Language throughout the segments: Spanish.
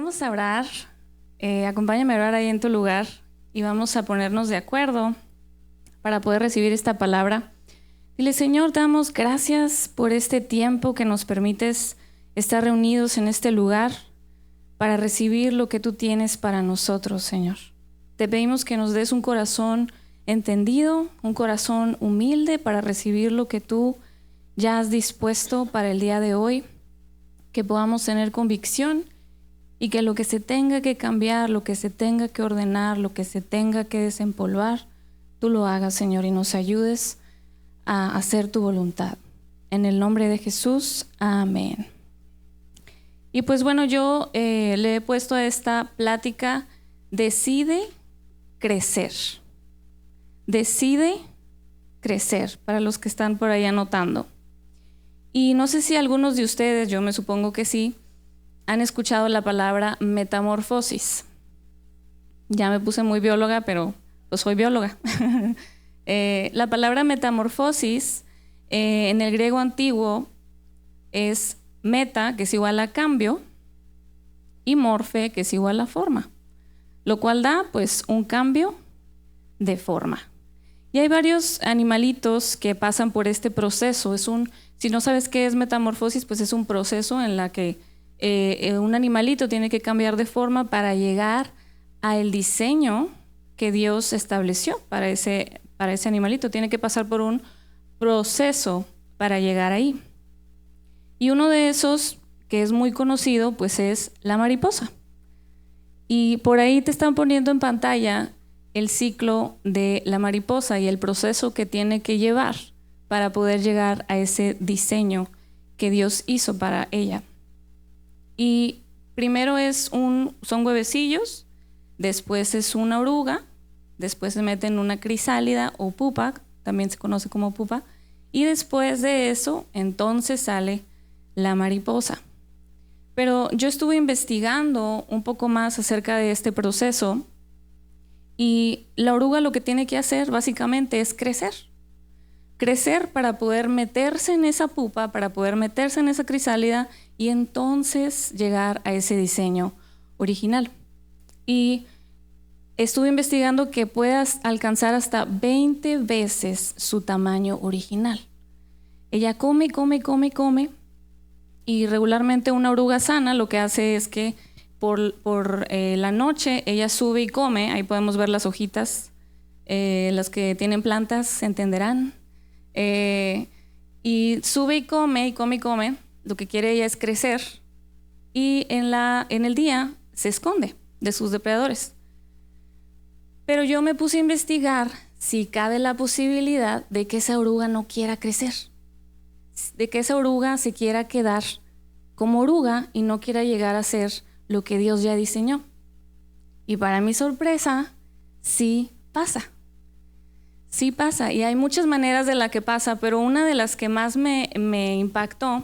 Vamos a orar. Acompáñame a orar ahí en tu lugar y vamos a ponernos de acuerdo para poder recibir esta palabra. Dile, Señor, te damos gracias por este tiempo que nos permites estar reunidos en este lugar para recibir lo que tú tienes para nosotros, Señor. Te pedimos que nos des un corazón entendido, un corazón humilde para recibir lo que tú ya has dispuesto para el día de hoy, que podamos tener convicción y que lo que se tenga que cambiar, lo que se tenga que ordenar, lo que se tenga que desempolvar, tú lo hagas, Señor, y nos ayudes a hacer tu voluntad. En el nombre de Jesús, amén. Y pues bueno, yo le he puesto a esta plática, decide crecer. Decide crecer, para los que están por ahí anotando. Y no sé si algunos de ustedes, yo me supongo que sí, han escuchado la palabra metamorfosis. Ya me puse muy bióloga, pero pues soy bióloga. La palabra metamorfosis en el griego antiguo es meta, que es igual a cambio, y morfe, que es igual a forma, lo cual da pues un cambio de forma. Y hay varios animalitos que pasan por este proceso. Si no sabes qué es metamorfosis, pues es un proceso en la que un animalito tiene que cambiar de forma para llegar al diseño que Dios estableció para ese animalito. Tiene que pasar por un proceso para llegar ahí. Y uno de esos, que es muy conocido, pues es la mariposa. Y por ahí te están poniendo en pantalla el ciclo de la mariposa y el proceso que tiene que llevar para poder llegar a ese diseño que Dios hizo para ella. Y primero son huevecillos, después es una oruga, después se mete en una crisálida o pupa, también se conoce como pupa, y después de eso entonces sale la mariposa. Pero yo estuve investigando un poco más acerca de este proceso y la oruga lo que tiene que hacer básicamente es crecer. Crecer para poder meterse en esa pupa, para poder meterse en esa crisálida y entonces llegar a ese diseño original. Y estuve investigando que puedas alcanzar hasta 20 veces su tamaño original. Ella come y regularmente una oruga sana lo que hace es que por la noche ella sube y come. Ahí podemos ver las hojitas, las que tienen plantas se entenderán. Y sube y come. Lo que quiere ella es crecer y en el día se esconde de sus depredadores. Pero yo me puse a investigar si cabe la posibilidad de que esa oruga no quiera crecer, de que esa oruga se quiera quedar como oruga y no quiera llegar a ser lo que Dios ya diseñó. Y para mi sorpresa, sí pasa. Sí pasa, y hay muchas maneras de la que pasa, pero una de las que más me impactó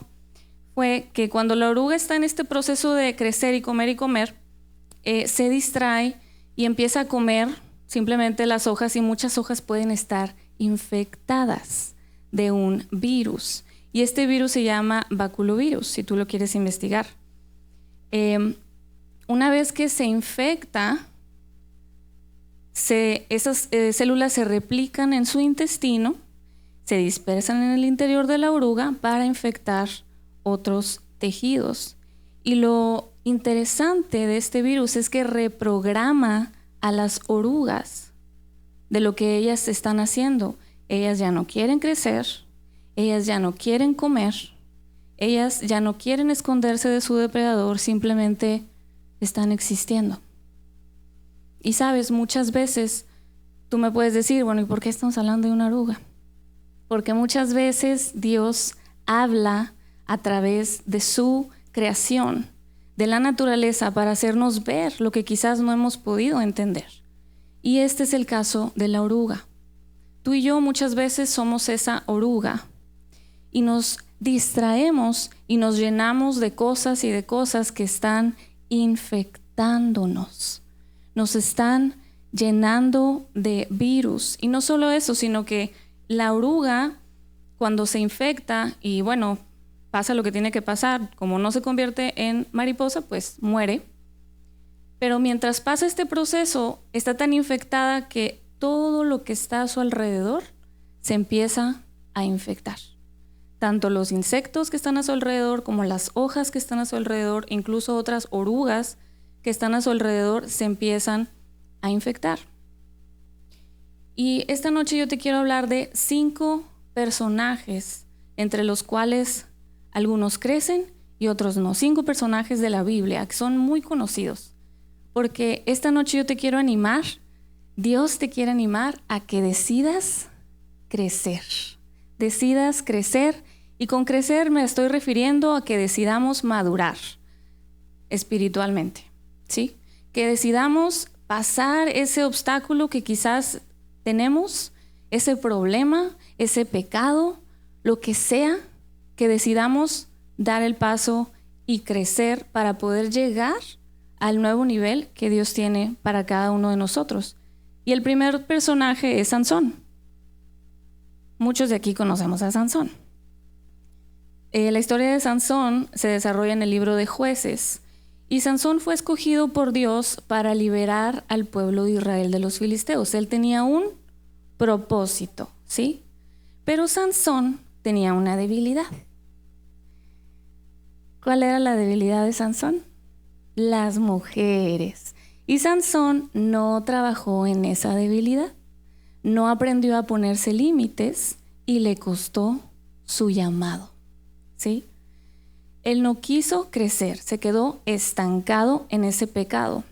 fue que cuando la oruga está en este proceso de crecer y comer, se distrae y empieza a comer simplemente las hojas, y muchas hojas pueden estar infectadas de un virus. Y este virus se llama baculovirus, si tú lo quieres investigar. Una vez que se infecta, esas células se replican en su intestino, se dispersan en el interior de la oruga para infectar otros tejidos. Y lo interesante de este virus es que reprograma a las orugas de lo que ellas están haciendo. Ellas ya no quieren crecer, ellas ya no quieren comer, ellas ya no quieren esconderse de su depredador, simplemente están existiendo. Y sabes, muchas veces tú me puedes decir, bueno, ¿y por qué estamos hablando de una oruga? Porque muchas veces Dios habla a través de su creación, de la naturaleza, para hacernos ver lo que quizás no hemos podido entender. Y este es el caso de la oruga. Tú y yo muchas veces somos esa oruga y nos distraemos y nos llenamos de cosas y de cosas que están infectándonos. Nos están llenando de virus. Y no solo eso, sino que la oruga, cuando se infecta y bueno, pasa lo que tiene que pasar, como no se convierte en mariposa, pues muere. Pero mientras pasa este proceso, está tan infectada que todo lo que está a su alrededor se empieza a infectar. Tanto los insectos que están a su alrededor como las hojas que están a su alrededor, incluso otras orugas que están a su alrededor, se empiezan a infectar. Y esta noche yo te quiero hablar de 5 personajes, entre los cuales algunos crecen y otros no. 5 personajes de la Biblia que son muy conocidos. Porque esta noche yo te quiero animar, Dios te quiere animar a que decidas crecer. Decidas crecer, y con crecer me estoy refiriendo a que decidamos madurar espiritualmente, ¿sí? Que decidamos pasar ese obstáculo que quizás tenemos, ese problema, ese pecado, lo que sea, que decidamos dar el paso y crecer para poder llegar al nuevo nivel que Dios tiene para cada uno de nosotros. Y el primer personaje es Sansón. Muchos de aquí conocemos a Sansón. La historia de Sansón se desarrolla en el libro de Jueces, y Sansón fue escogido por Dios para liberar al pueblo de Israel de los filisteos. Él tenía un propósito, ¿sí? Pero Sansón tenía una debilidad. ¿Cuál era la debilidad de Sansón? Las mujeres. Y Sansón no trabajó en esa debilidad. No aprendió a ponerse límites y le costó su llamado, ¿sí? Él no quiso crecer, se quedó estancado en ese pecado.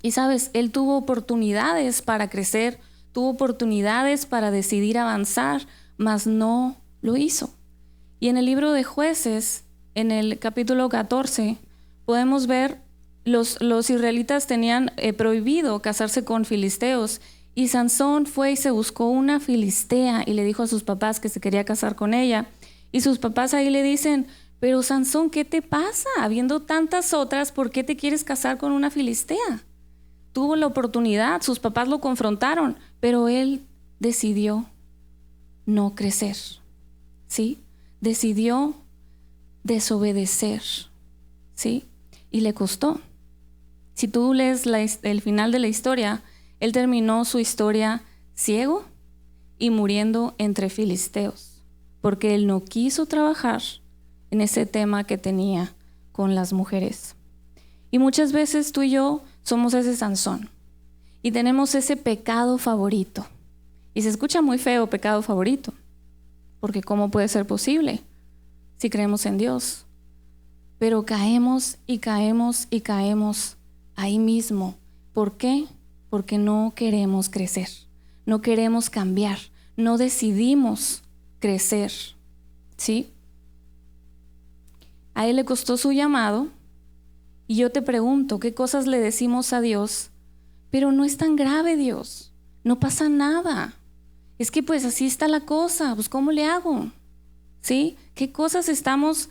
Y sabes, él tuvo oportunidades para crecer, tuvo oportunidades para decidir avanzar, mas no lo hizo. Y en el libro de Jueces, en el capítulo 14, podemos ver los israelitas tenían prohibido casarse con filisteos, y Sansón fue y se buscó una filistea y le dijo a sus papás que se quería casar con ella. Y sus papás ahí le dicen: pero Sansón, ¿qué te pasa? Habiendo tantas otras, ¿por qué te quieres casar con una filistea? Tuvo la oportunidad, sus papás lo confrontaron, pero él decidió no crecer, ¿sí? Decidió desobedecer, ¿sí? Y le costó. Si tú lees el final de la historia, él terminó su historia ciego y muriendo entre filisteos, porque él no quiso trabajar en ese tema que tenía con las mujeres. Y muchas veces tú y yo somos ese Sansón y tenemos ese pecado favorito. Y se escucha muy feo, pecado favorito, porque ¿cómo puede ser posible si creemos en Dios? Pero caemos y caemos y caemos ahí mismo. ¿Por qué? Porque no queremos crecer, no queremos cambiar, no decidimos crecer, ¿sí? A él le costó su llamado, y yo te pregunto, ¿qué cosas le decimos a Dios? Pero no es tan grave, Dios, no pasa nada. Es que pues así está la cosa, pues ¿cómo le hago? ¿Sí? ¿Qué cosas estamos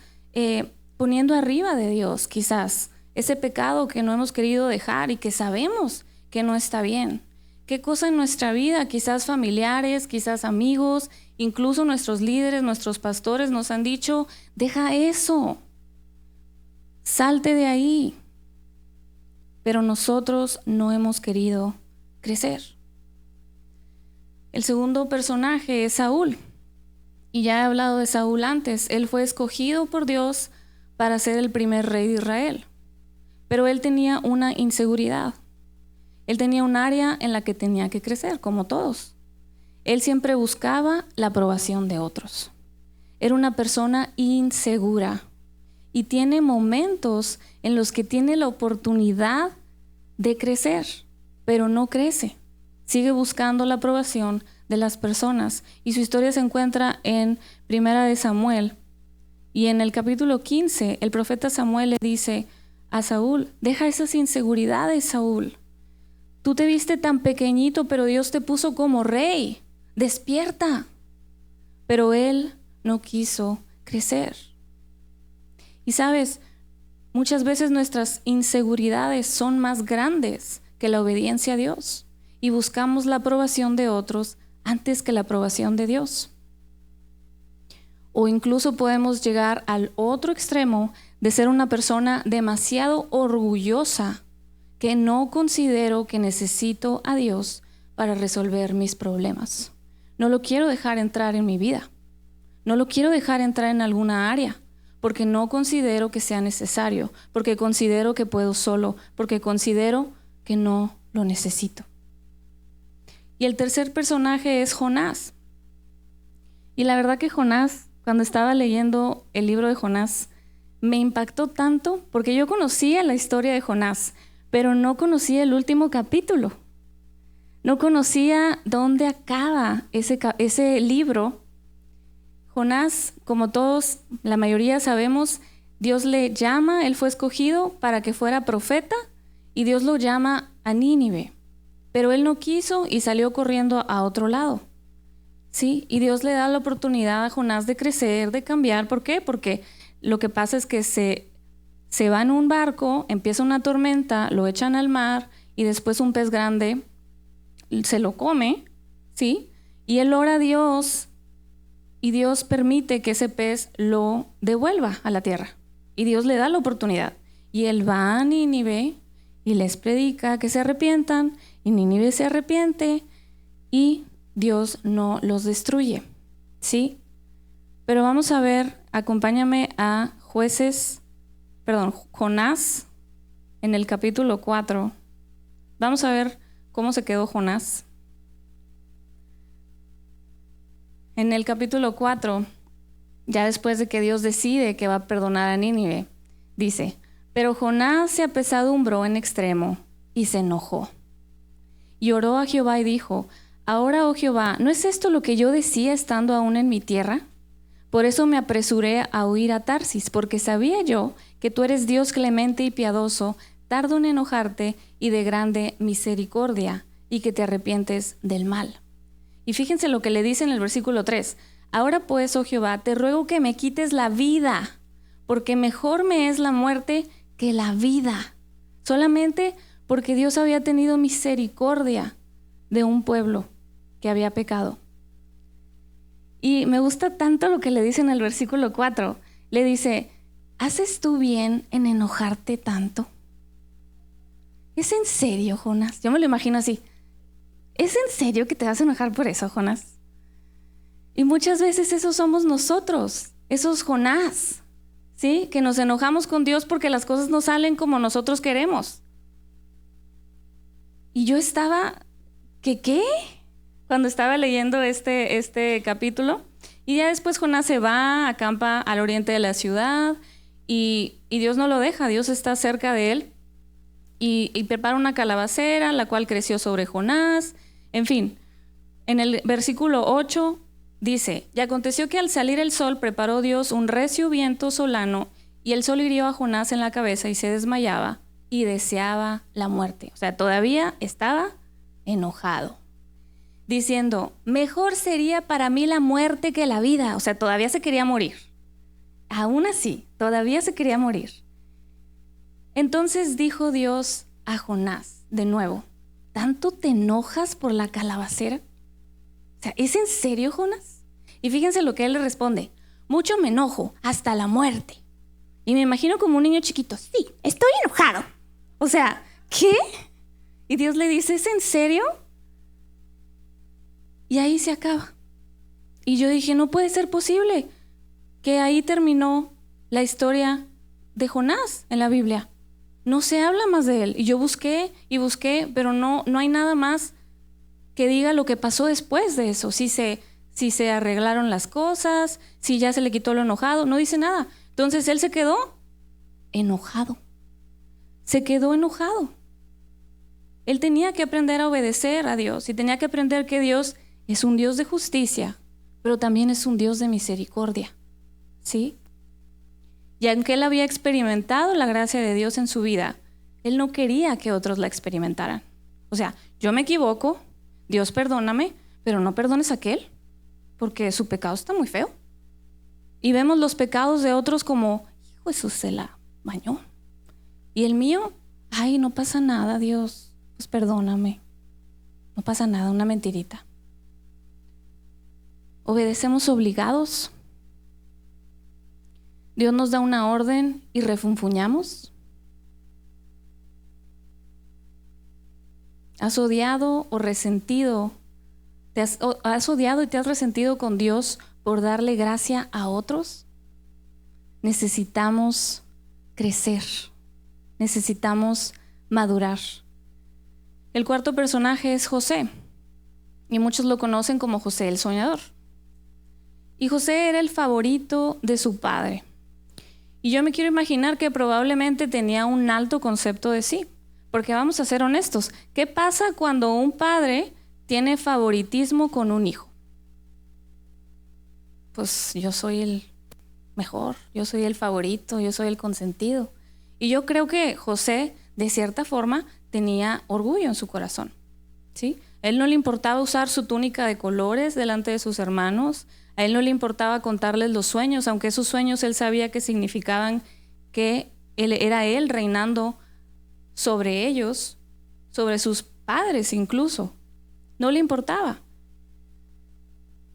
poniendo arriba de Dios? Quizás ese pecado que no hemos querido dejar y que sabemos que no está bien. ¿Qué cosa en nuestra vida, quizás familiares, quizás amigos, incluso nuestros líderes, nuestros pastores nos han dicho: deja eso, salte de ahí? Pero nosotros no hemos querido crecer. El segundo personaje es Saúl. Y ya he hablado de Saúl antes. Él fue escogido por Dios para ser el primer rey de Israel. Pero él tenía una inseguridad. Él tenía un área en la que tenía que crecer, como todos. Él siempre buscaba la aprobación de otros. Era una persona insegura y tiene momentos en los que tiene la oportunidad de crecer, pero no crece. Sigue buscando la aprobación de las personas, y su historia se encuentra en Primera de Samuel. Y en el capítulo 15, el profeta Samuel le dice a Saúl: deja esas inseguridades, Saúl. Tú te viste tan pequeñito, pero Dios te puso como rey. Despierta. Pero él no quiso crecer. Y sabes, muchas veces nuestras inseguridades son más grandes que la obediencia a Dios, y buscamos la aprobación de otros antes que la aprobación de Dios. O incluso podemos llegar al otro extremo de ser una persona demasiado orgullosa, que no considero que necesito a Dios para resolver mis problemas. No lo quiero dejar entrar en mi vida. No lo quiero dejar entrar en alguna área, porque no considero que sea necesario, porque considero que puedo solo, porque considero que no lo necesito. Y el tercer personaje es Jonás. Y la verdad que Jonás, cuando estaba leyendo el libro de Jonás, me impactó tanto porque yo conocía la historia de Jonás, pero no conocía el último capítulo. No conocía dónde acaba ese libro. Jonás, como todos, la mayoría sabemos, Dios le llama, él fue escogido para que fuera profeta y Dios lo llama a Nínive. Pero él no quiso y salió corriendo a otro lado. ¿Sí? Y Dios le da la oportunidad a Jonás de crecer, de cambiar. ¿Por qué? Porque lo que pasa es que se va en un barco, empieza una tormenta, lo echan al mar y después un pez grande se lo come, ¿sí? Y él ora a Dios y Dios permite que ese pez lo devuelva a la tierra. Y Dios le da la oportunidad. Y él va a Nínive y les predica que se arrepientan y Nínive se arrepiente y Dios no los destruye, ¿sí? Pero vamos a ver, acompáñame a Jonás en el capítulo 4. Vamos a ver cómo se quedó Jonás. En el capítulo 4, ya después de que Dios decide que va a perdonar a Nínive, dice: pero Jonás se apesadumbró en extremo y se enojó. Y oró a Jehová y dijo: ahora, oh Jehová, ¿no es esto lo que yo decía estando aún en mi tierra? Por eso me apresuré a huir a Tarsis, porque sabía yo que tú eres Dios clemente y piadoso, tardo en enojarte y de grande misericordia, y que te arrepientes del mal. Y fíjense lo que le dice en el versículo 3. Ahora pues, oh Jehová, te ruego que me quites la vida, porque mejor me es la muerte que la vida. Solamente porque Dios había tenido misericordia de un pueblo que había pecado. Y me gusta tanto lo que le dice en el versículo 4. Le dice: ¿haces tú bien en enojarte tanto? ¿Es en serio, Jonás? Yo me lo imagino así. ¿Es en serio que te vas a enojar por eso, Jonás? Y muchas veces esos somos nosotros, esos Jonás, ¿sí? Que nos enojamos con Dios porque las cosas no salen como nosotros queremos. Y yo estaba, ¿qué? Cuando estaba leyendo este capítulo. Y ya después Jonás se va, acampa al oriente de la ciudad y Dios no lo deja, Dios está cerca de él y prepara una calabacera, la cual creció sobre Jonás. En fin, en el versículo 8 dice: y aconteció que al salir el sol preparó Dios un recio viento solano y el sol hirió a Jonás en la cabeza y se desmayaba y deseaba la muerte. O sea, todavía estaba enojado, diciendo: mejor sería para mí la muerte que la vida. O sea, todavía se quería morir. Aún así, todavía se quería morir. Entonces dijo Dios a Jonás de nuevo: ¿tanto te enojas por la calabacera? O sea, ¿es en serio, Jonás? Y fíjense lo que él le responde: mucho me enojo, hasta la muerte. Y me imagino como un niño chiquito: sí, estoy enojado. O sea, ¿qué? Y Dios le dice: ¿es en serio? Y ahí se acaba. Y yo dije: no puede ser posible que ahí terminó la historia de Jonás en la Biblia. No se habla más de él. Y yo busqué y busqué, pero no hay nada más que diga lo que pasó después de eso. Si se arreglaron las cosas, si ya se le quitó lo enojado, no dice nada. Entonces él se quedó enojado. Se quedó enojado. Él tenía que aprender a obedecer a Dios y tenía que aprender que Dios es un Dios de justicia, pero también es un Dios de misericordia, ¿sí? Y aunque él había experimentado la gracia de Dios en su vida, él no quería que otros la experimentaran. O sea, yo me equivoco, Dios perdóname, pero no perdones a aquel, porque su pecado está muy feo. Y vemos los pecados de otros como: hijo, eso se la bañó. Y el mío: ay, no pasa nada, Dios, pues perdóname. No pasa nada, una mentirita. ¿Obedecemos obligados? ¿Dios nos da una orden y refunfuñamos? ¿Has odiado o resentido? ¿Has odiado y te has resentido con Dios por darle gracia a otros? Necesitamos crecer. Necesitamos madurar. El cuarto personaje es José, y muchos lo conocen como José el soñador. Y José era el favorito de su padre. Y yo me quiero imaginar que probablemente tenía un alto concepto de sí. Porque vamos a ser honestos, ¿qué pasa cuando un padre tiene favoritismo con un hijo? Pues yo soy el mejor, yo soy el favorito, yo soy el consentido. Y yo creo que José, de cierta forma, tenía orgullo en su corazón, ¿sí? A él no le importaba usar su túnica de colores delante de sus hermanos. A él no le importaba contarles los sueños, aunque esos sueños él sabía que significaban que era él reinando sobre ellos, sobre sus padres incluso. No le importaba.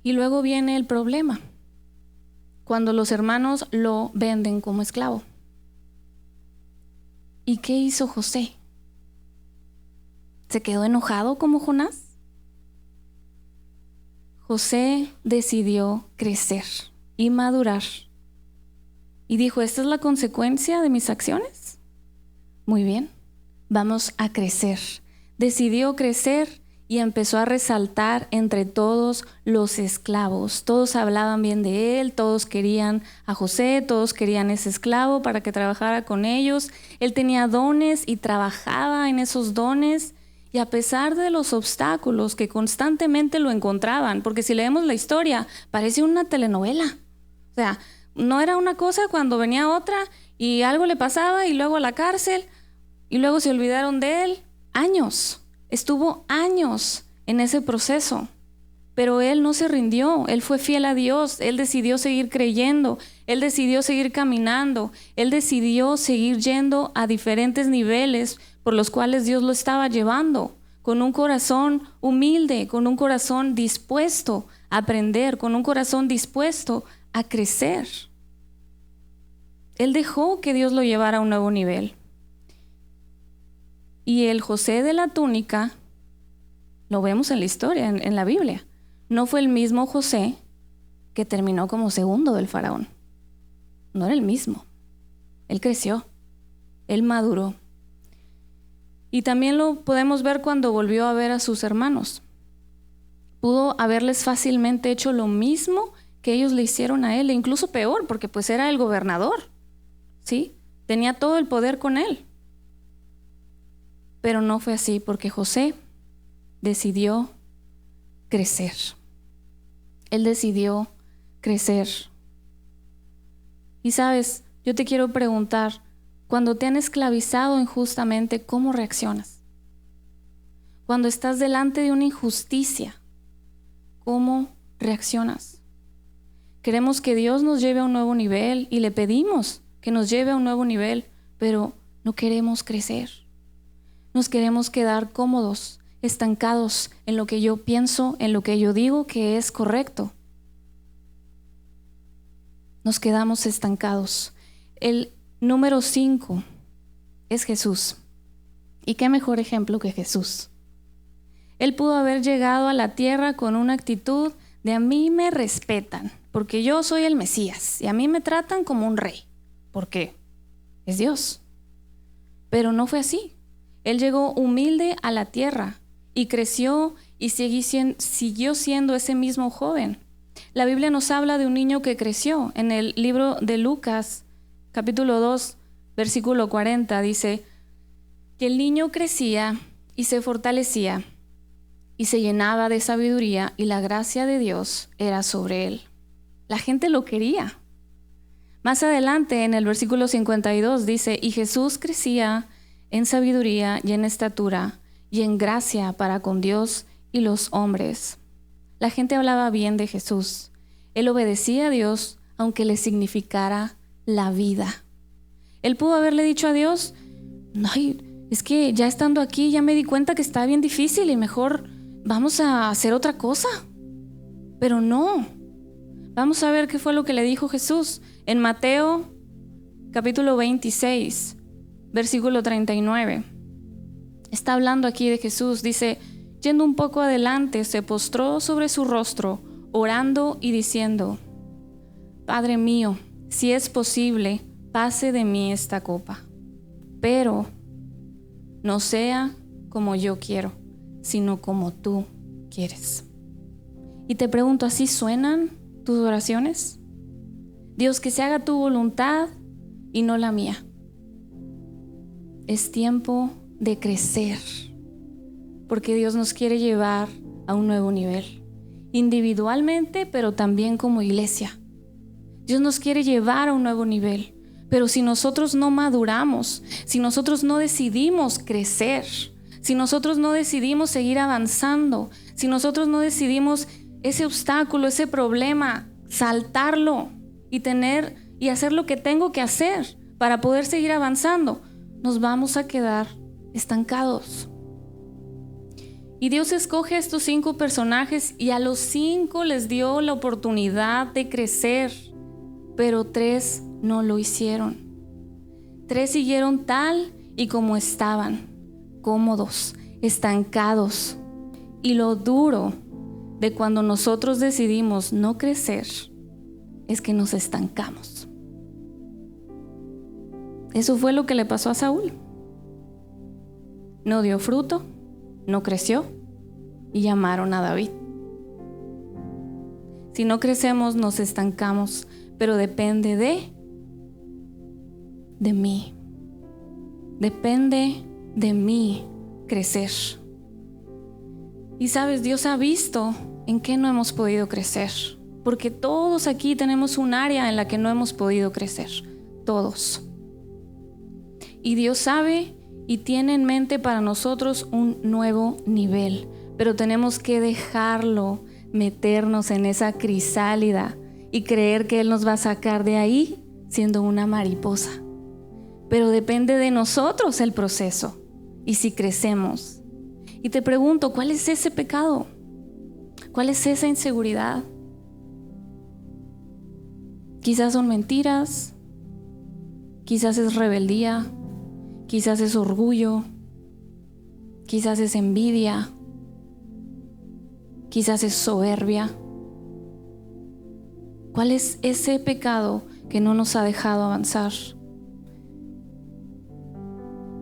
Y luego viene el problema, cuando los hermanos lo venden como esclavo. ¿Y qué hizo José? ¿Se quedó enojado como Jonás? José decidió crecer y madurar. Y dijo, ¿esta es la consecuencia de mis acciones? Muy bien, vamos a crecer. Decidió crecer y empezó a resaltar entre todos los esclavos. Todos hablaban bien de él, todos querían a José, todos querían ese esclavo para que trabajara con ellos. Él tenía dones y trabajaba en esos dones. Y a pesar de los obstáculos que constantemente lo encontraban, porque si leemos la historia, parece una telenovela. O sea, no era una cosa cuando venía otra y algo le pasaba y luego a la cárcel y luego se olvidaron de él. Años. Estuvo años en ese proceso. Pero él no se rindió. Él fue fiel a Dios. Él decidió seguir creyendo. Él decidió seguir caminando. Él decidió seguir yendo a diferentes niveles por los cuales Dios lo estaba llevando, con un corazón humilde, con un corazón dispuesto a aprender, con un corazón dispuesto a crecer. Él dejó que Dios lo llevara a un nuevo nivel. Y el José de la túnica, lo vemos en la historia, en la Biblia, no fue el mismo José que terminó como segundo del faraón. No era el mismo. Él creció, él maduró. Y también lo podemos ver cuando volvió a ver a sus hermanos. Pudo haberles fácilmente hecho lo mismo que ellos le hicieron a él, e incluso peor, porque pues era el gobernador, ¿sí? Tenía todo el poder con él. Pero no fue así, porque José decidió crecer. Él decidió crecer. Y sabes, yo te quiero preguntar, cuando te han esclavizado injustamente, ¿cómo reaccionas? Cuando estás delante de una injusticia, ¿cómo reaccionas? Queremos que Dios nos lleve a un nuevo nivel y le pedimos que nos lleve a un nuevo nivel, pero no queremos crecer. Nos queremos quedar cómodos, estancados en lo que yo pienso, en lo que yo digo que es correcto. Nos quedamos estancados. El número 5 es Jesús. ¿Y qué mejor ejemplo que Jesús? Él pudo haber llegado a la tierra con una actitud de a mí me respetan, porque yo soy el Mesías y a mí me tratan como un rey. ¿Por qué? Es Dios. Pero no fue así. Él llegó humilde a la tierra y creció y siguió siendo ese mismo joven. La Biblia nos habla de un niño que creció. En el libro de Lucas, capítulo 2, versículo 40, dice que el niño crecía y se fortalecía y se llenaba de sabiduría y la gracia de Dios era sobre él. La gente lo quería. Más adelante, en el versículo 52, dice, y Jesús crecía en sabiduría y en estatura y en gracia para con Dios y los hombres. La gente hablaba bien de Jesús. Él obedecía a Dios aunque le significara la vida. Él pudo haberle dicho a Dios, ay, es que ya estando aquí ya me di cuenta que está bien difícil y mejor vamos a hacer otra cosa. Pero no. Vamos a ver qué fue lo que le dijo Jesús en Mateo capítulo 26, versículo 39. Está hablando aquí de Jesús. Dice, yendo un poco adelante, se postró sobre su rostro, orando y diciendo, Padre mío, si es posible, pase de mí esta copa, pero no sea como yo quiero, sino como tú quieres. Y te pregunto, ¿así suenan tus oraciones? Dios, que se haga tu voluntad y no la mía. Es tiempo de crecer, porque Dios nos quiere llevar a un nuevo nivel, individualmente, pero también como iglesia. Dios nos quiere llevar a un nuevo nivel, pero si nosotros no maduramos, si nosotros no decidimos crecer, si nosotros no decidimos seguir avanzando, si nosotros no decidimos ese obstáculo, ese problema, saltarlo y hacer lo que tengo que hacer para poder seguir avanzando, nos vamos a quedar estancados. Y Dios escoge a estos 5 personajes y a los 5 les dio la oportunidad de crecer, pero 3 no lo hicieron. 3 siguieron tal y como estaban, cómodos, estancados. Y lo duro de cuando nosotros decidimos no crecer es que nos estancamos. Eso fue lo que le pasó a Saúl. No dio fruto, no creció y llamaron a David. Si no crecemos, nos estancamos, pero depende de mí. Depende de mí crecer. Y sabes, Dios ha visto en qué no hemos podido crecer, porque todos aquí tenemos un área en la que no hemos podido crecer, todos. Y Dios sabe y tiene en mente para nosotros un nuevo nivel, pero tenemos que dejarlo meternos en esa crisálida y creer que Él nos va a sacar de ahí siendo una mariposa. Pero depende de nosotros el proceso y si crecemos. Y te pregunto, ¿cuál es ese pecado? ¿Cuál es esa inseguridad? Quizás son mentiras, quizás es rebeldía, quizás es orgullo, quizás es envidia, quizás es soberbia. ¿Cuál es ese pecado que no nos ha dejado avanzar?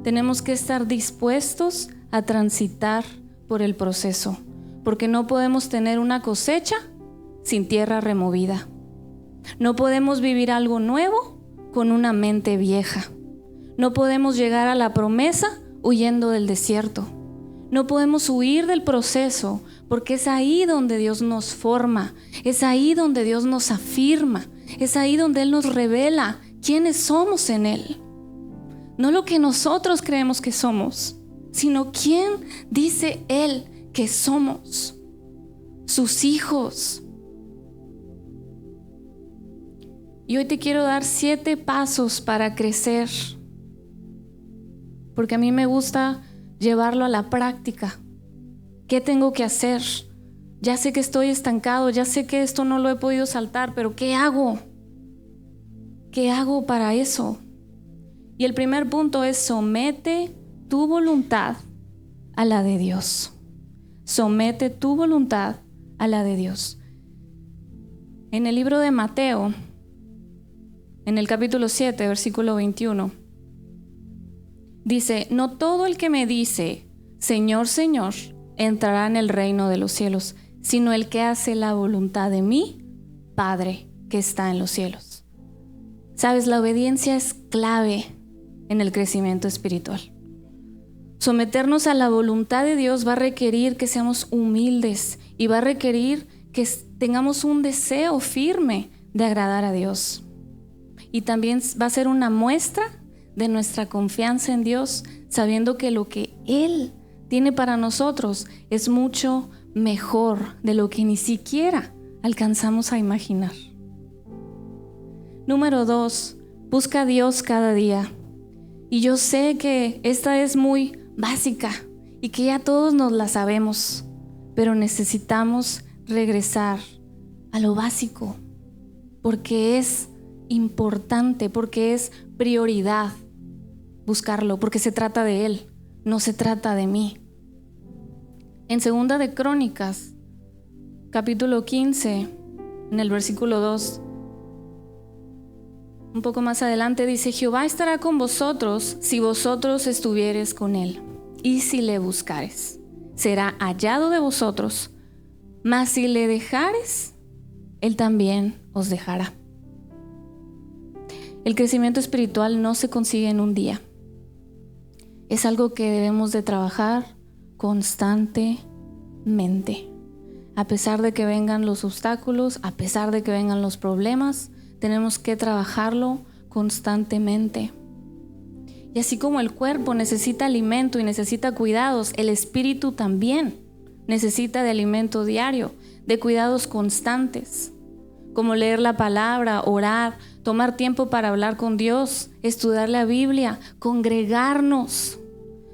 Tenemos que estar dispuestos a transitar por el proceso, porque no podemos tener una cosecha sin tierra removida. No podemos vivir algo nuevo con una mente vieja. No podemos llegar a la promesa huyendo del desierto. No podemos huir del proceso, porque es ahí donde Dios nos forma, es ahí donde Dios nos afirma, es ahí donde Él nos revela quiénes somos en Él. No lo que nosotros creemos que somos, sino quién dice Él que somos, sus hijos. Y hoy te quiero dar 7 pasos para crecer, porque a mí me gusta llevarlo a la práctica. ¿Qué tengo que hacer? Ya sé que estoy estancado, ya sé que esto no lo he podido saltar, pero ¿qué hago? ¿Qué hago para eso? Y el primer punto es: somete tu voluntad a la de Dios. Somete tu voluntad a la de Dios. En el libro de Mateo, en el capítulo 7, versículo 21, dice: no todo el que me dice, Señor, Señor, entrará en el reino de los cielos, sino el que hace la voluntad de mi Padre que está en los cielos. Sabes, la obediencia es clave en el crecimiento espiritual. Someternos a la voluntad de Dios va a requerir que seamos humildes y va a requerir que tengamos un deseo firme de agradar a Dios. Y también va a ser una muestra de nuestra confianza en Dios, sabiendo que lo que Él tiene para nosotros es mucho mejor de lo que ni siquiera alcanzamos a imaginar. Número 2, busca a Dios cada día. Y yo sé que esta es muy básica y que ya todos nos la sabemos, pero necesitamos regresar a lo básico, porque es importante, porque es prioridad buscarlo, porque se trata de Él. no se trata de mí. En 2 de Crónicas, capítulo 15, en el versículo 2, un poco más adelante dice: Jehová estará con vosotros si vosotros estuviereis con él, y si le buscares, será hallado de vosotros, mas si le dejares, él también os dejará. El crecimiento espiritual no se consigue en un día. Es algo que debemos de trabajar constantemente. A pesar de que vengan los obstáculos, a pesar de que vengan los problemas, tenemos que trabajarlo constantemente. Y así como el cuerpo necesita alimento y necesita cuidados, el espíritu también necesita de alimento diario, de cuidados constantes, como leer la palabra, orar, tomar tiempo para hablar con Dios, estudiar la Biblia, congregarnos.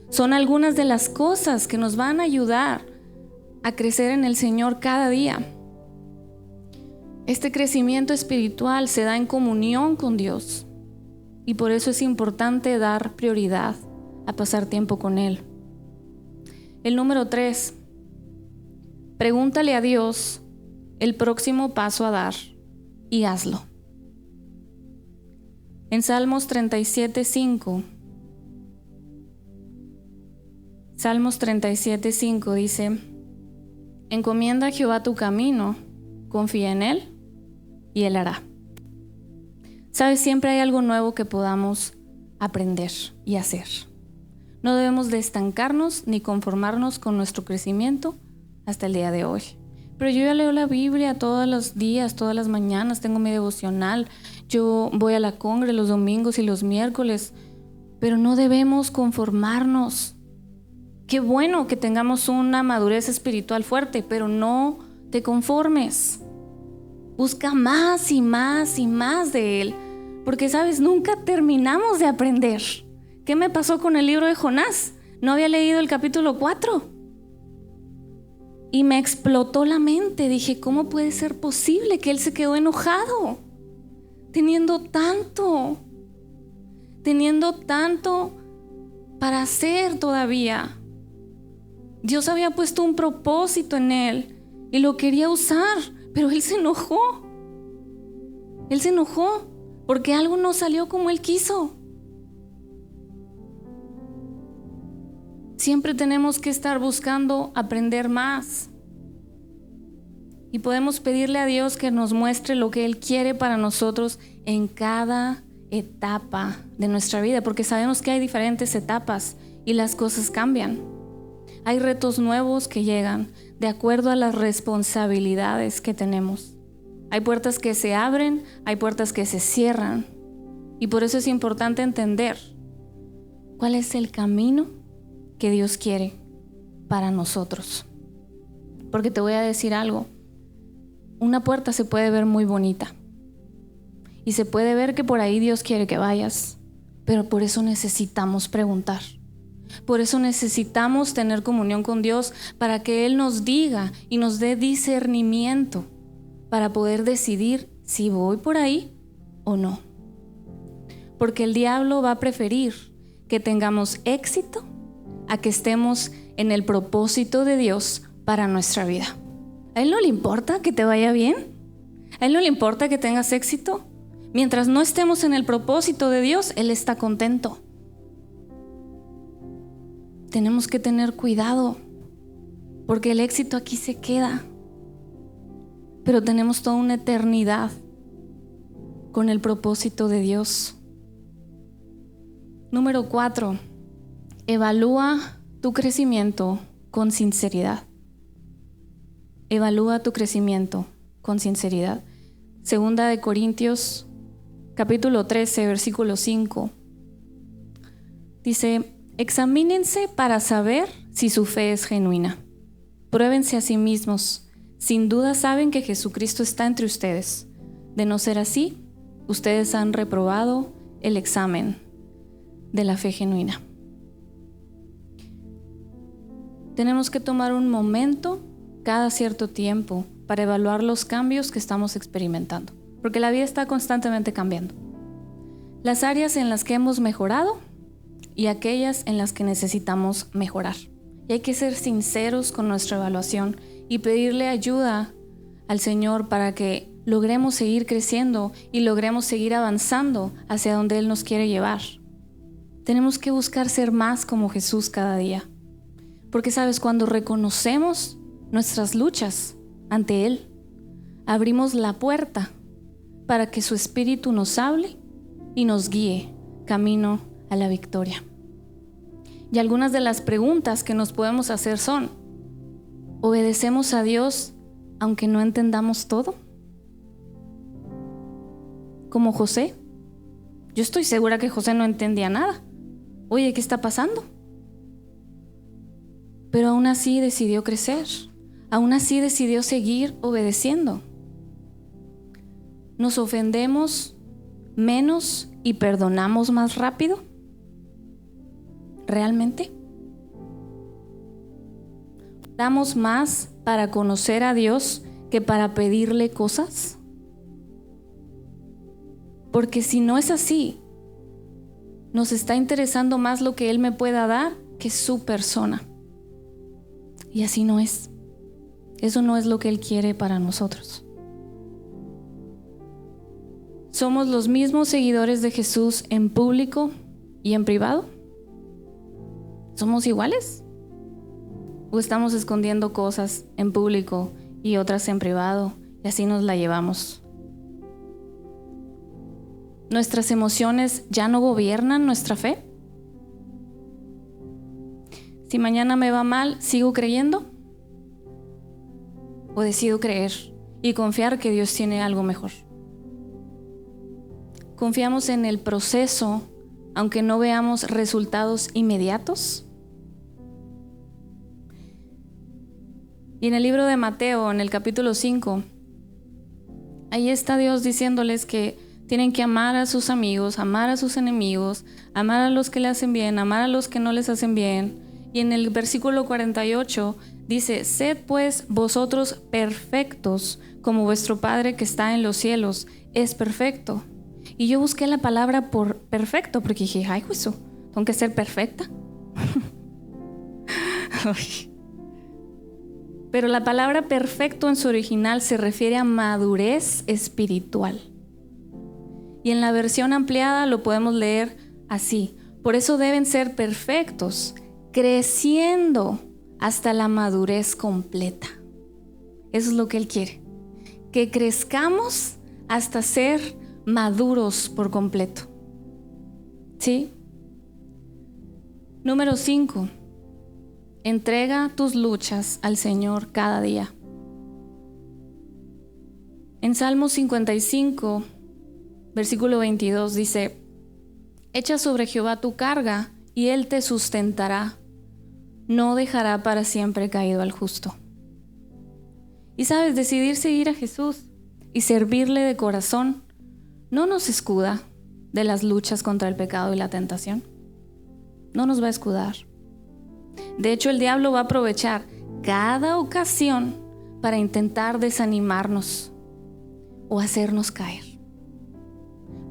Son algunas de las cosas que nos van a ayudar a crecer en el Señor cada día. Este crecimiento espiritual se da en comunión con Dios, y por eso es importante dar prioridad a pasar tiempo con Él. El número 3, pregúntale a Dios el próximo paso a dar y hazlo. En Salmos 37:5, Salmos 37:5 dice: encomienda a Jehová tu camino, confía en Él y Él hará. Sabes, siempre hay algo nuevo que podamos aprender y hacer. No debemos de estancarnos ni conformarnos con nuestro crecimiento hasta el día de hoy. Pero yo ya leo la Biblia todos los días, todas las mañanas, tengo mi devocional, yo voy a la congre los domingos y los miércoles, pero no debemos conformarnos. Qué bueno que tengamos una madurez espiritual fuerte, pero no te conformes. Busca más y más y más de Él, porque sabes, nunca terminamos de aprender. ¿Qué me pasó con el libro de Jonás? No había leído el capítulo 4 y me explotó la mente. Dije, ¿cómo puede ser posible que él se quedó enojado? Teniendo tanto para hacer todavía. Dios había puesto un propósito en él y lo quería usar, pero él se enojó. Él se enojó porque algo no salió como él quiso. Siempre tenemos que estar buscando aprender más. Y podemos pedirle a Dios que nos muestre lo que Él quiere para nosotros en cada etapa de nuestra vida, porque sabemos que hay diferentes etapas y las cosas cambian. Hay retos nuevos que llegan de acuerdo a las responsabilidades que tenemos. Hay puertas que se abren, hay puertas que se cierran. Y por eso es importante entender cuál es el camino que Dios quiere para nosotros. Porque te voy a decir algo. Una puerta se puede ver muy bonita y se puede ver que por ahí Dios quiere que vayas, pero por eso necesitamos preguntar. Por eso necesitamos tener comunión con Dios para que Él nos diga y nos dé discernimiento para poder decidir si voy por ahí o no. Porque el diablo va a preferir que tengamos éxito a que estemos en el propósito de Dios para nuestra vida. ¿A él no le importa que te vaya bien? ¿A él no le importa que tengas éxito? Mientras no estemos en el propósito de Dios, Él está contento. Tenemos que tener cuidado, porque el éxito aquí se queda. Pero tenemos toda una eternidad con el propósito de Dios. Número 4. Evalúa tu crecimiento con sinceridad. Evalúa tu crecimiento con sinceridad. 2 de Corintios, capítulo 13, versículo 5. Dice: examínense para saber si su fe es genuina. Pruébense a sí mismos. Sin duda saben que Jesucristo está entre ustedes. De no ser así, ustedes han reprobado el examen de la fe genuina. Tenemos que tomar un momento cada cierto tiempo para evaluar los cambios que estamos experimentando, porque la vida está constantemente cambiando. Las áreas en las que hemos mejorado y aquellas en las que necesitamos mejorar. Y hay que ser sinceros con nuestra evaluación y pedirle ayuda al Señor para que logremos seguir creciendo y logremos seguir avanzando hacia donde Él nos quiere llevar. Tenemos que buscar ser más como Jesús cada día. Porque sabes, cuando reconocemos nuestras luchas ante Él, abrimos la puerta para que su Espíritu nos hable y nos guíe camino a la victoria. Y algunas de las preguntas que nos podemos hacer son: ¿obedecemos a Dios aunque no entendamos todo? Como José. Yo estoy segura que José no entendía nada. Oye, ¿qué está pasando? Pero aún así decidió crecer. Aún así decidió seguir obedeciendo. ¿Nos ofendemos menos y perdonamos más rápido? ¿Realmente? ¿Damos más para conocer a Dios que para pedirle cosas? Porque si no es así, nos está interesando más lo que Él me pueda dar que su persona. Y así no es. Eso no es lo que Él quiere para nosotros. ¿Somos los mismos seguidores de Jesús en público y en privado? ¿Somos iguales? ¿O estamos escondiendo cosas en público y otras en privado y así nos la llevamos? ¿Nuestras emociones ya no gobiernan nuestra fe? Si mañana me va mal, ¿sigo creyendo? ¿O decido creer y confiar que Dios tiene algo mejor? ¿Confiamos en el proceso aunque no veamos resultados inmediatos? Y en el libro de Mateo, en el capítulo 5, ahí está Dios diciéndoles que tienen que amar a sus amigos, amar a sus enemigos, amar a los que le hacen bien, amar a los que no les hacen bien. Y en el versículo 48 dice: sed pues vosotros perfectos, como vuestro Padre que está en los cielos es perfecto. Y yo busqué la palabra por perfecto porque dije: ay, pues, ¿tengo que ser perfecta? Pero la palabra perfecto en su original se refiere a madurez espiritual. Y en la versión ampliada lo podemos leer así: por eso deben ser perfectos, creciendo hasta la madurez completa. Eso es lo que Él quiere, que crezcamos hasta ser maduros por completo. ¿Sí? Número 5. Entrega tus luchas al Señor cada día. En Salmo 55, versículo 22 dice: echa sobre Jehová tu carga y Él te sustentará. No dejará para siempre caído al justo. Y sabes, decidir seguir a Jesús y servirle de corazón no nos escuda de las luchas contra el pecado y la tentación. No nos va a escudar. De hecho, el diablo va a aprovechar cada ocasión para intentar desanimarnos o hacernos caer.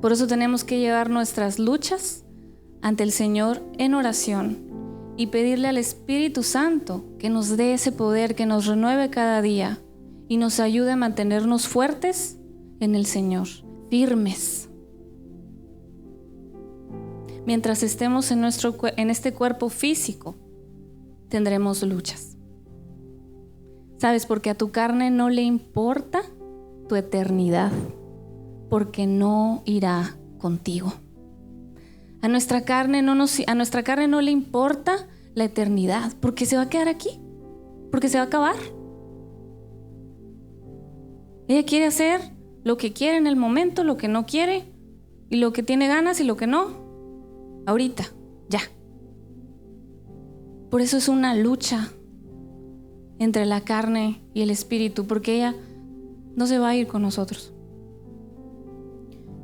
Por eso tenemos que llevar nuestras luchas ante el Señor en oración y pedirle al Espíritu Santo que nos dé ese poder, que nos renueve cada día y nos ayude a mantenernos fuertes en el Señor, firmes. Mientras estemos en este cuerpo físico, tendremos luchas. ¿Sabes? Porque a tu carne no le importa tu eternidad, porque no irá contigo. A nuestra carne no le importa la eternidad, porque se va a quedar aquí, porque se va a acabar. Ella quiere hacer lo que quiere en el momento, lo que no quiere, y lo que tiene ganas y lo que no, ahorita, ya. Por eso es una lucha entre la carne y el espíritu, porque ella no se va a ir con nosotros.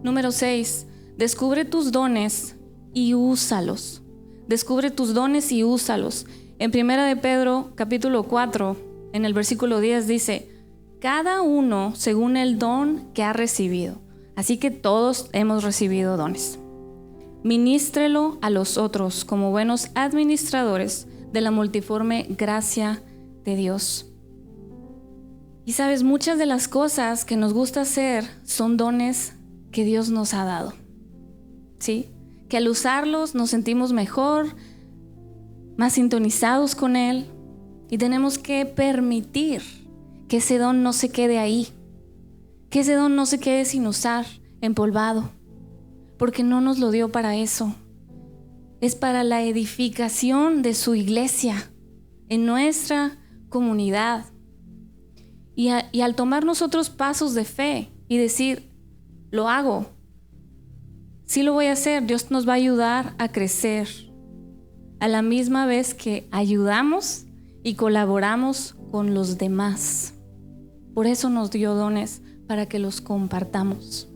Número 6, descubre tus dones y úsalos. Descubre tus dones y úsalos. En 1 de Pedro, capítulo 4, en el versículo 10 dice: cada uno según el don que ha recibido. Así que todos hemos recibido dones. Ministrelo a los otros como buenos administradores de la multiforme gracia de Dios. Y sabes, muchas de las cosas que nos gusta hacer son dones que Dios nos ha dado, ¿sí? Que al usarlos nos sentimos mejor, más sintonizados con Él, y tenemos que permitir que ese don no se quede ahí, que ese don no se quede sin usar, empolvado, porque no nos lo dio para eso. Es para la edificación de su iglesia, en nuestra comunidad. Y al tomar nosotros pasos de fe y decir, lo hago, sí lo voy a hacer, Dios nos va a ayudar a crecer, a la misma vez que ayudamos y colaboramos con los demás. Por eso nos dio dones, para que los compartamos.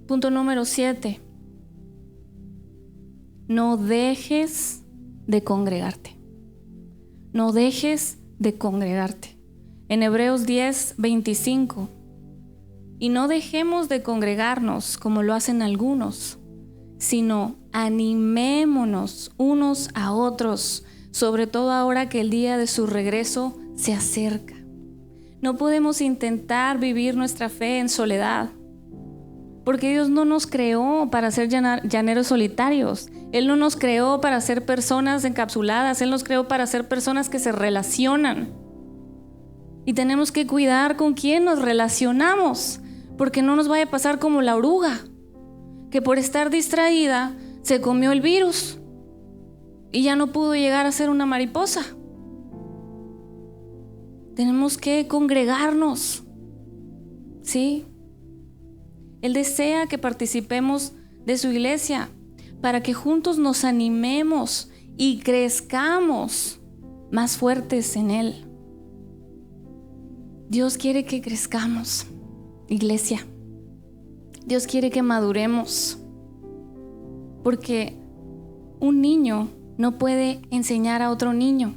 Punto número 7. No dejes de congregarte. No dejes de congregarte. En Hebreos 10:25. Y no dejemos de congregarnos como lo hacen algunos, sino animémonos unos a otros, sobre todo ahora que el día de su regreso se acerca. No podemos intentar vivir nuestra fe en soledad, porque Dios no nos creó para ser llaneros solitarios. Él no nos creó para ser personas encapsuladas. Él nos creó para ser personas que se relacionan. Y tenemos que cuidar con quién nos relacionamos, porque no nos vaya a pasar como la oruga, que por estar distraída se comió el virus y ya no pudo llegar a ser una mariposa. Tenemos que congregarnos, ¿sí? Él desea que participemos de su iglesia para que juntos nos animemos y crezcamos más fuertes en Él. Dios quiere que crezcamos, iglesia. Dios quiere que maduremos, porque un niño no puede enseñar a otro niño.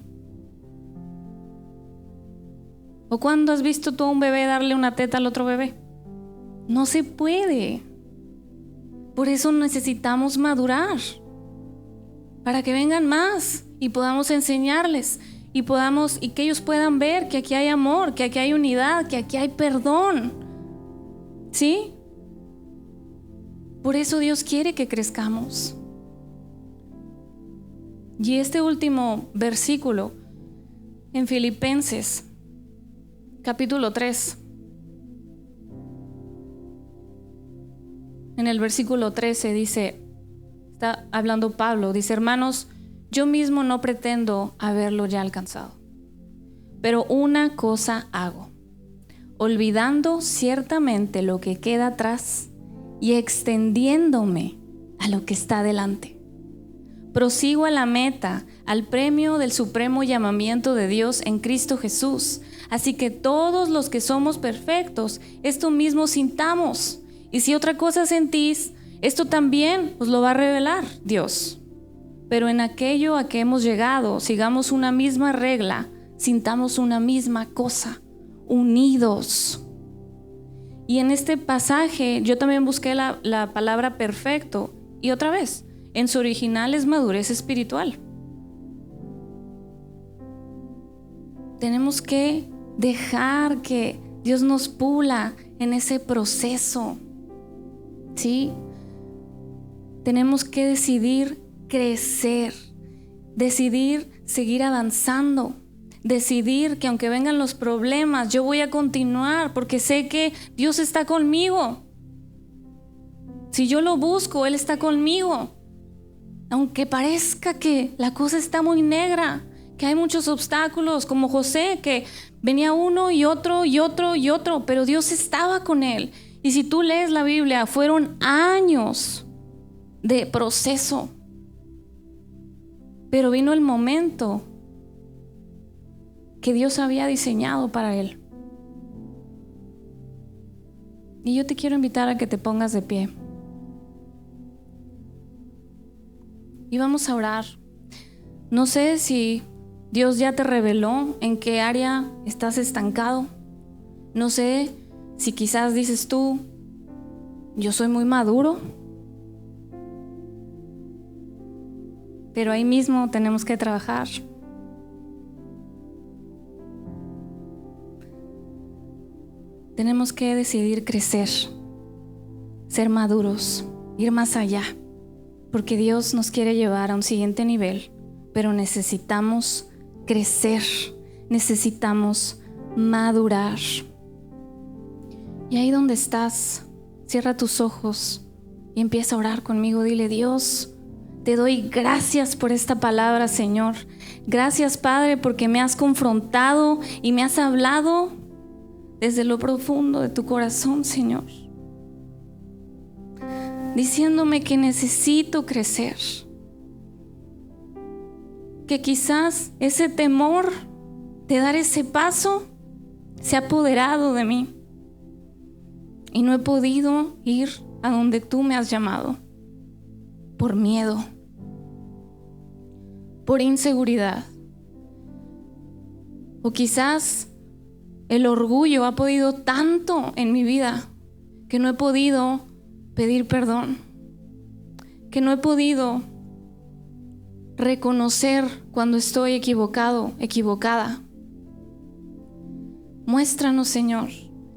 ¿O cuándo has visto tú a un bebé darle una teta al otro bebé? No se puede. Por eso necesitamos madurar, para que vengan más y podamos enseñarles y que ellos puedan ver que aquí hay amor, que aquí hay unidad, que aquí hay perdón. ¿Sí? Por eso Dios quiere que crezcamos. Y este último versículo en Filipenses capítulo 3, en el versículo 13 dice, está hablando Pablo, dice: hermanos, yo mismo no pretendo haberlo ya alcanzado, pero una cosa hago, olvidando ciertamente lo que queda atrás y extendiéndome a lo que está delante. Prosigo a la meta, al premio del supremo llamamiento de Dios en Cristo Jesús. Así que todos los que somos perfectos, esto mismo sintamos. Y si otra cosa sentís, esto también os lo va a revelar Dios. Pero en aquello a que hemos llegado, sigamos una misma regla, sintamos una misma cosa, unidos. Y en este pasaje yo también busqué la palabra perfecto, y otra vez, en su original es madurez espiritual. Tenemos que dejar que Dios nos pula en ese proceso, ¿sí? Tenemos que decidir crecer, decidir seguir avanzando, decidir que aunque vengan los problemas, yo voy a continuar porque sé que Dios está conmigo. Si yo lo busco, Él está conmigo. Aunque parezca que la cosa está muy negra, que hay muchos obstáculos, como José, que venía uno y otro y otro y otro, pero Dios estaba con él. Y si tú lees la Biblia, fueron años de proceso. Pero vino el momento que Dios había diseñado para él. Y yo te quiero invitar a que te pongas de pie. Y vamos a orar. No sé si Dios ya te reveló en qué área estás estancado. No sé si quizás dices tú, yo soy muy maduro, pero ahí mismo tenemos que trabajar. Tenemos que decidir crecer, ser maduros, ir más allá, porque Dios nos quiere llevar a un siguiente nivel, pero necesitamos crecer, necesitamos madurar. Y ahí donde estás, cierra tus ojos y empieza a orar conmigo. Dile: Dios, te doy gracias por esta palabra, Señor. Gracias, Padre, porque me has confrontado y me has hablado desde lo profundo de tu corazón, Señor, diciéndome que necesito crecer, que quizás ese temor de dar ese paso se ha apoderado de mí y no he podido ir a donde tú me has llamado por miedo, por inseguridad, o quizás el orgullo ha podido tanto en mi vida que no he podido pedir perdón, que no he podido reconocer cuando estoy equivocado, equivocada. Muéstranos, Señor,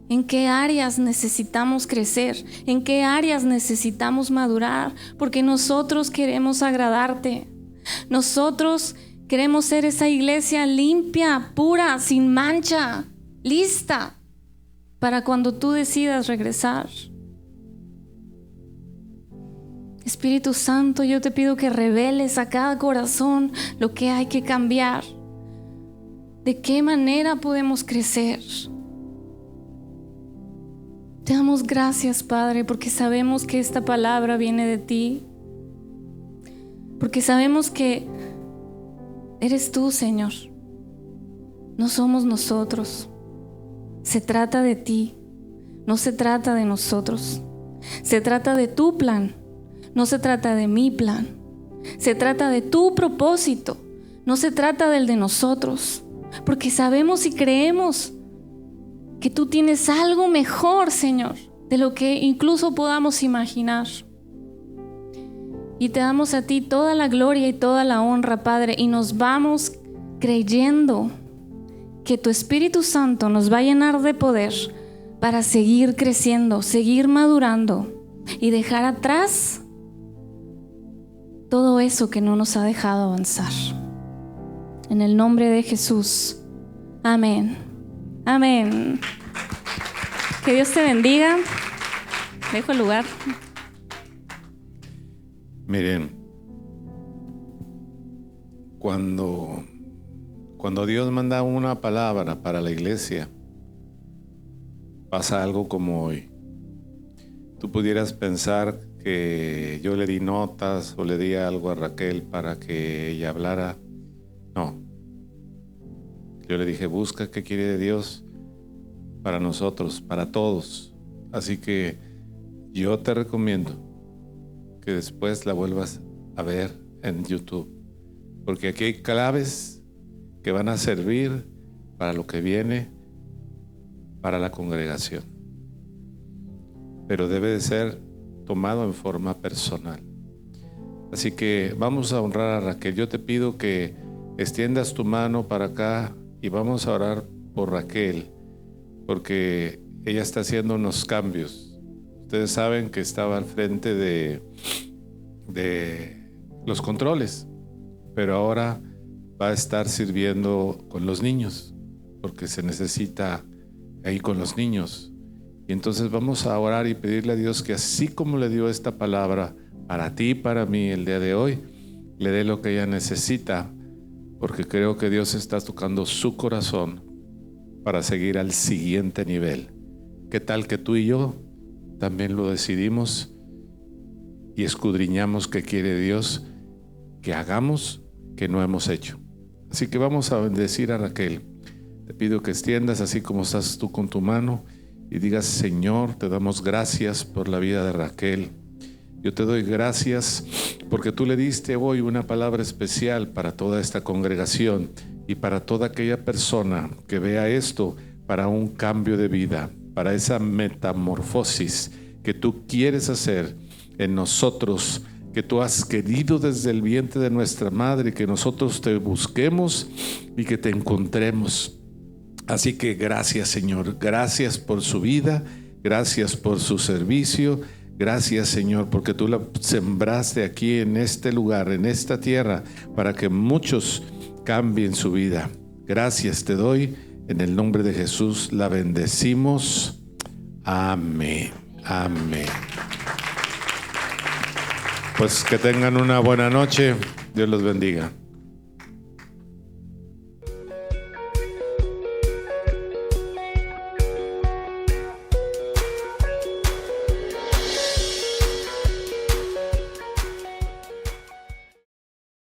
en qué áreas necesitamos crecer, en qué áreas necesitamos madurar, porque nosotros queremos agradarte. Nosotros queremos ser esa iglesia limpia, pura, sin mancha, lista para cuando tú decidas regresar. Espíritu Santo, yo te pido que reveles a cada corazón lo que hay que cambiar. ¿De qué manera podemos crecer? Te damos gracias, Padre, porque sabemos que esta palabra viene de ti. Porque sabemos que eres tú, Señor. No somos nosotros. Se trata de ti, no se trata de nosotros. Se trata de tu plan, no se trata de mi plan. Se trata de tu propósito, no se trata del de nosotros. Porque sabemos y creemos que tú tienes algo mejor, Señor, de lo que incluso podamos imaginar. Y te damos a ti toda la gloria y toda la honra, Padre, y nos vamos creyendo que tu Espíritu Santo nos va a llenar de poder para seguir creciendo, seguir madurando y dejar atrás todo eso que no nos ha dejado avanzar. En el nombre de Jesús. Amén. Amén. Que Dios te bendiga. Dejo el lugar. Miren, cuando Dios manda una palabra para la iglesia, pasa algo como hoy. Tú pudieras pensar que yo le di notas o le di algo a Raquel para que ella hablara. No. Yo le dije: busca qué quiere de Dios para nosotros, para todos. Así que yo te recomiendo que después la vuelvas a ver en YouTube, porque aquí hay claves que van a servir para lo que viene para la congregación, pero debe de ser tomado en forma personal. Así que vamos a honrar a Raquel. Yo te pido que extiendas tu mano para acá y vamos a orar por Raquel, porque ella está haciendo unos cambios. Ustedes saben que estaba al frente de los controles, pero ahora va a estar sirviendo con los niños, porque se necesita ahí con los niños. Y entonces vamos a orar y pedirle a Dios que así como le dio esta palabra para ti y para mí el día de hoy, le dé lo que ella necesita, porque creo que Dios está tocando su corazón para seguir al siguiente nivel. ¿Qué tal que tú y yo también lo decidimos y escudriñamos qué quiere Dios que hagamos que no hemos hecho? Así que vamos a bendecir a Raquel. Te pido que extiendas así como estás tú con tu mano y digas: Señor, te damos gracias por la vida de Raquel. Yo te doy gracias porque tú le diste hoy una palabra especial para toda esta congregación y para toda aquella persona que vea esto, para un cambio de vida, para esa metamorfosis que tú quieres hacer en nosotros, que tú has querido desde el vientre de nuestra madre, que nosotros te busquemos y que te encontremos. Así que gracias, Señor, gracias por su vida, gracias por su servicio, gracias, Señor, porque tú la sembraste aquí en este lugar, en esta tierra, para que muchos cambien su vida. Gracias te doy, en el nombre de Jesús la bendecimos. Amén, amén. Pues que tengan una buena noche. Dios los bendiga.